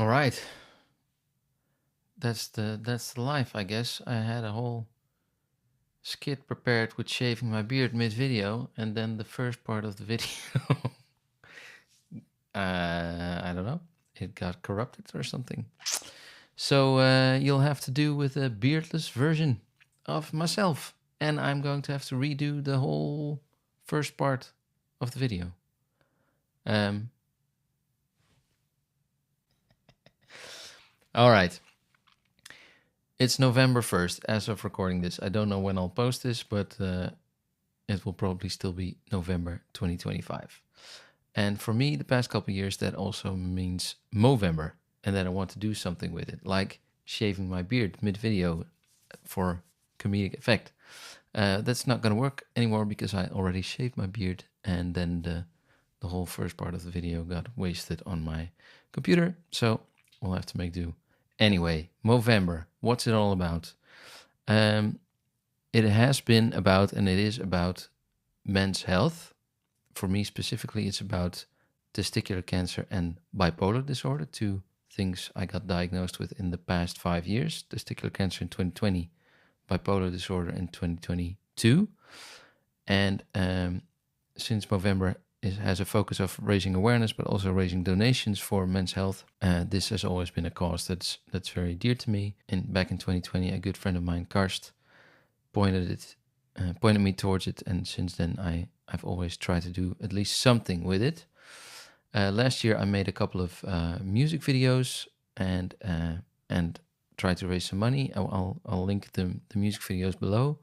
All right. That's the life, I guess. I had a whole skit prepared with shaving my beard mid-video, and then the first part of the video, I don't know, it got corrupted or something. So you'll have to do with a beardless version of myself, and I'm going to have to redo the whole first part of the video. All right. It's November 1st as of recording this. I don't know when I'll post this, but it will probably still be November 2025. And for me, the past couple of years, that also means Movember, and that I want to do something with it, like shaving my beard mid-video for comedic effect. That's not going to work anymore because I already shaved my beard, and then the whole first part of the video got wasted on my computer, so we'll have to make do. Anyway, Movember, what's it all about? It has been about, and it is about, men's health. For me specifically, it's about testicular cancer and bipolar disorder, two things I got diagnosed with in the past 5 years. Testicular cancer in 2020, bipolar disorder in 2022. And since Movember has a focus of raising awareness, but also raising donations for men's health. This has always been a cause that's very dear to me. And back in 2020, a good friend of mine, Karst, pointed me towards it, and since then I've always tried to do at least something with it. Last year I made a couple of music videos and tried to raise some money. I'll link the music videos below.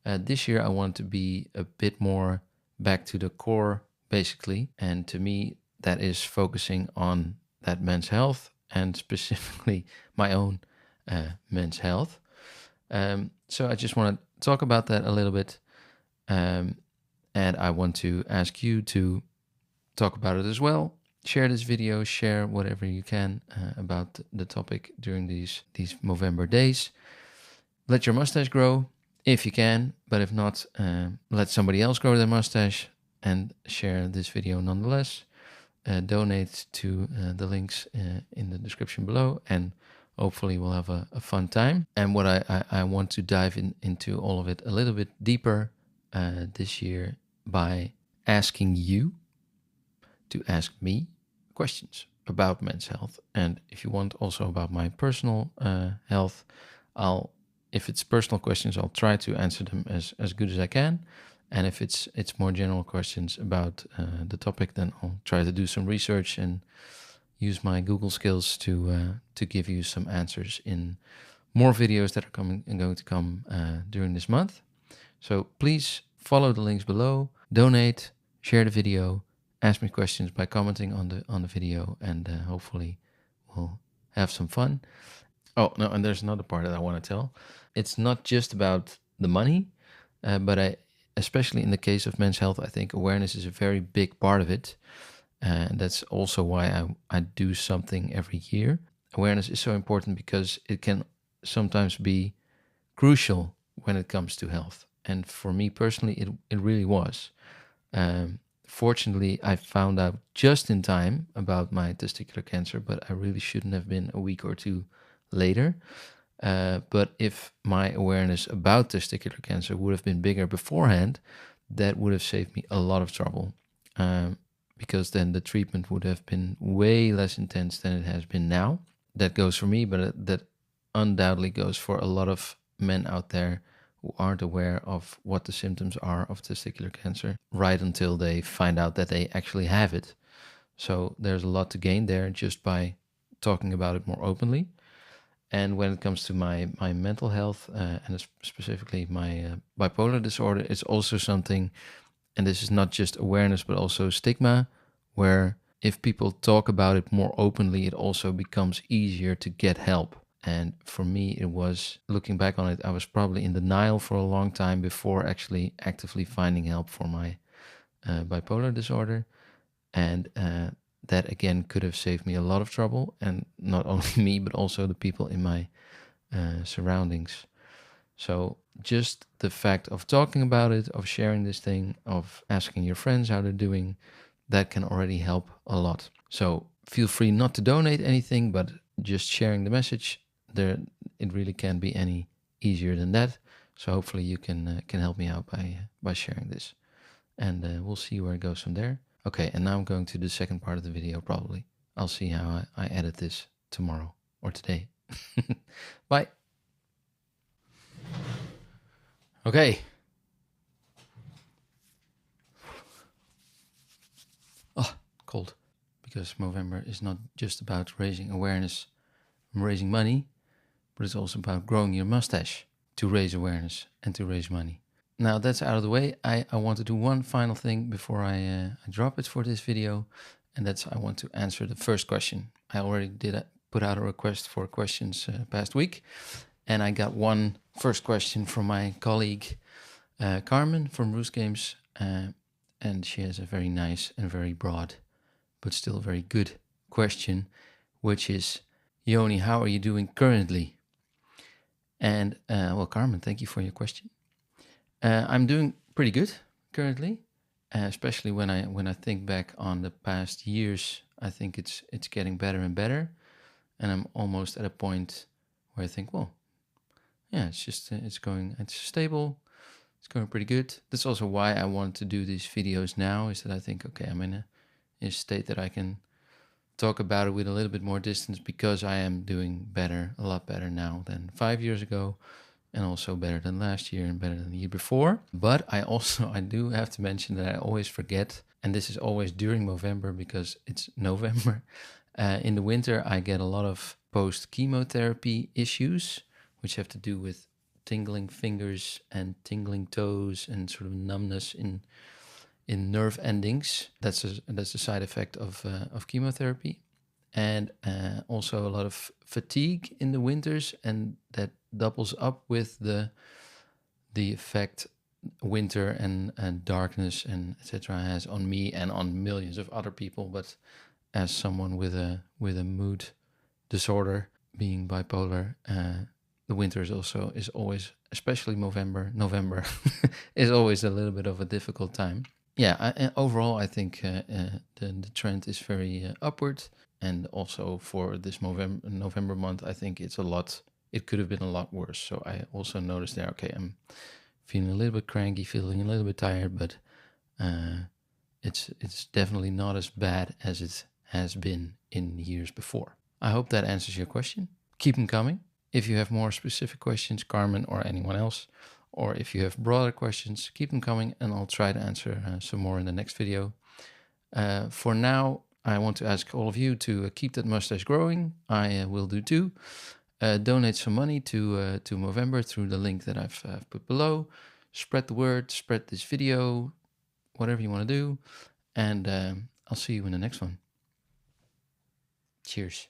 This year I want to be a bit more back to the core, basically, and to me that is focusing on that men's health, and specifically my own men's health. So I just want to talk about that a little bit, and I want to ask you to talk about it as well. Share this video, share whatever you can about the topic during these Movember days. Let your mustache grow if you can, but if not, let somebody else grow their mustache and share this video nonetheless. Donate to the links in the description below, and hopefully we'll have a fun time. And what I want to dive into all of it a little bit deeper this year by asking you to ask me questions about men's health. And if you want also about my personal health, if it's personal questions, I'll try to answer them as good as I can. And if it's more general questions about the topic, then I'll try to do some research and use my Google skills to give you some answers in more videos that are going to come during this month. So please follow the links below, donate, share the video, ask me questions by commenting on the video, and hopefully we'll have some fun. Oh no, and there's another part that I want to tell. It's not just about the money, but especially in the case of men's health, I think awareness is a very big part of it. And that's also why I do something every year. Awareness is so important because it can sometimes be crucial when it comes to health. And for me personally, it really was. Fortunately, I found out just in time about my testicular cancer, but I really shouldn't have been a week or two later. But if my awareness about testicular cancer would have been bigger beforehand, that would have saved me a lot of trouble. Because then the treatment would have been way less intense than it has been now. That goes for me, but that undoubtedly goes for a lot of men out there who aren't aware of what the symptoms are of testicular cancer right until they find out that they actually have it. So there's a lot to gain there just by talking about it more openly. And when it comes to my mental health, and specifically my bipolar disorder, it's also something, and this is not just awareness, but also stigma, where if people talk about it more openly, it also becomes easier to get help. And for me, it was, looking back on it, I was probably in denial for a long time before actually actively finding help for my bipolar disorder. And that again could have saved me a lot of trouble, and not only me, but also the people in my surroundings. So just the fact of talking about it, of sharing this thing, of asking your friends how they're doing, that can already help a lot. So feel free not to donate anything, but just sharing the message. There, it really can't be any easier than that. So hopefully you can help me out by sharing this, and we'll see where it goes from there. Okay, and now I'm going to the second part of the video. Probably I'll see how I edit this tomorrow or today. Bye. Okay. Oh, cold. Because Movember is not just about raising awareness and raising money, but it's also about growing your mustache to raise awareness and to raise money. Now that's out of the way. I want to do one final thing before I drop it for this video, and that's I want to answer the first question. I already put out a request for questions past week, and I got one first question from my colleague Carmen from Roost Games, and she has a very nice and very broad, but still very good question, which is, Yoni, how are you doing currently? And well, Carmen, thank you for your question. I'm doing pretty good currently, especially when I think back on the past years. I think it's getting better and better, and I'm almost at a point where I think, well, yeah, it's just it's stable, it's going pretty good. That's also why I want to do these videos now. Is that I think, okay, I'm in a state that I can talk about it with a little bit more distance, because I am doing better, a lot better now than 5 years ago, and also better than last year and better than the year before. But I do have to mention that I always forget, and this is always during Movember because it's November. In the winter, I get a lot of post-chemotherapy issues, which have to do with tingling fingers and tingling toes and sort of numbness in nerve endings. That's a side effect of chemotherapy, and also a lot of fatigue in the winters, and that doubles up with the effect winter and darkness and etc. has on me and on millions of other people. But as someone with a mood disorder, being bipolar, the winter is always, especially November is always a little bit of a difficult time. Yeah, overall, I think the trend is very upward, and also for this November month, I think it's a lot. It could have been a lot worse. So I also noticed there, okay, I'm feeling a little bit cranky, feeling a little bit tired, but it's definitely not as bad as it has been in years before. I hope that answers your question. Keep them coming. If you have more specific questions, Carmen or anyone else, or if you have broader questions, keep them coming, and I'll try to answer some more in the next video. For now, I want to ask all of you to keep that mustache growing. I will do too. Donate some money to Movember through the link that I've put below. Spread the word, spread this video, whatever you want to do. And I'll see you in the next one. Cheers.